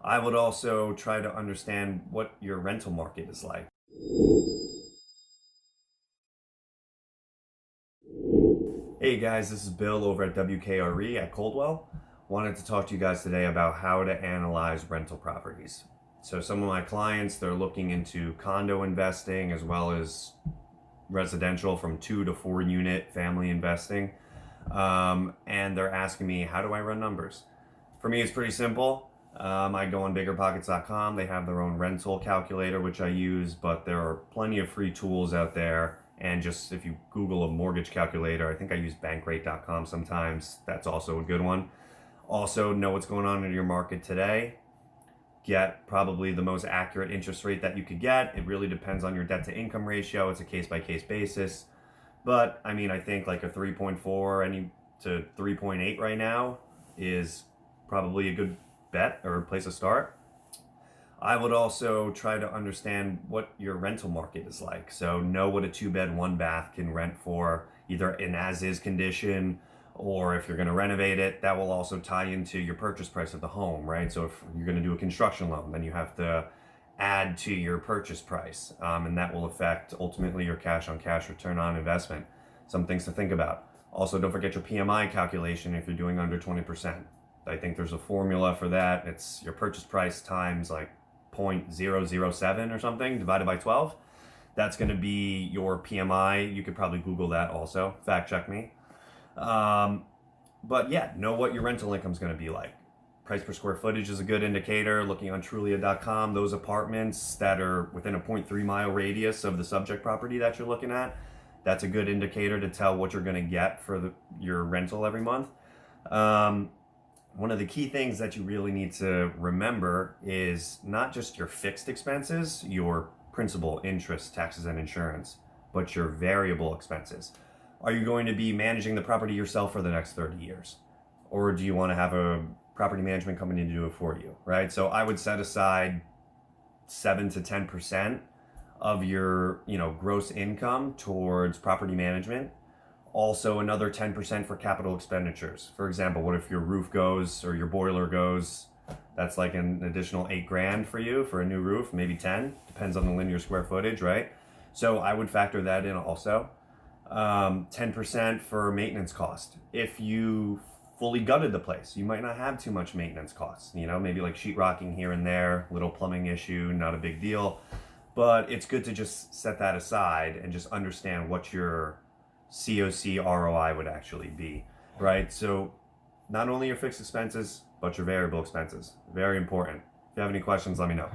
I would also try to understand what your rental market is like. Hey guys, this is Bill over at WKRE at Coldwell. Wanted to talk to you guys today about how to analyze rental properties. So some of my clients, they're looking into condo investing as well as residential from 2 to 4 unit family investing. And they're asking me, how do I run numbers? For me, it's pretty simple. I go on biggerpockets.com. They have their own rental calculator, which I use, but there are plenty of free tools out there. And just if you Google a mortgage calculator, I think I use bankrate.com sometimes. That's also a good one. Also, know what's going on in your market today. Get probably the most accurate interest rate that you could get. It really depends on your debt to income ratio. It's a case by case basis. But I mean, I think like a 3.4 to 3.8 right now is probably a good bet or a place to start. I would also try to understand what your rental market is like. So know what a 2-bed, 1-bath can rent for, either in as-is condition, or if you're going to renovate it. That will also tie into your purchase price of the home, right? So if you're going to do a construction loan, then you have to add to your purchase price, and that will affect ultimately your cash-on-cash return on investment. Some things to think about. Also, don't forget your PMI calculation if you're doing under 20%. I think there's a formula for that. It's your purchase price times like 0.007 or something divided by 12. That's going to be your PMI. You could probably Google that also. Fact check me. But yeah, know what your rental income is going to be like. Price per square footage is a good indicator. Looking on Trulia.com, those apartments that are within a 0.3 mile radius of the subject property that you're looking at, that's a good indicator to tell what you're going to get for your rental every month. One of the key things that you really need to remember is not just your fixed expenses, your principal, interest, taxes, and insurance, but your variable expenses. Are you going to be managing the property yourself for the next 30 years? Or do you want to have a property management company to do it for you, right? So I would set aside 7 to 10% of your, gross income towards property management. Also another 10% for capital expenditures. For example, what if your roof goes or your boiler goes? That's like an additional $8,000 for you for a new roof, maybe 10, depends on the linear square footage, right? So I would factor that in also. 10% for maintenance cost. If you fully gutted the place, you might not have too much maintenance costs, maybe like sheetrocking here and there, little plumbing issue, not a big deal. But it's good to just set that aside and just understand what your COC ROI would actually be, right? So not only your fixed expenses, but your variable expenses. Very important. If you have any questions, let me know.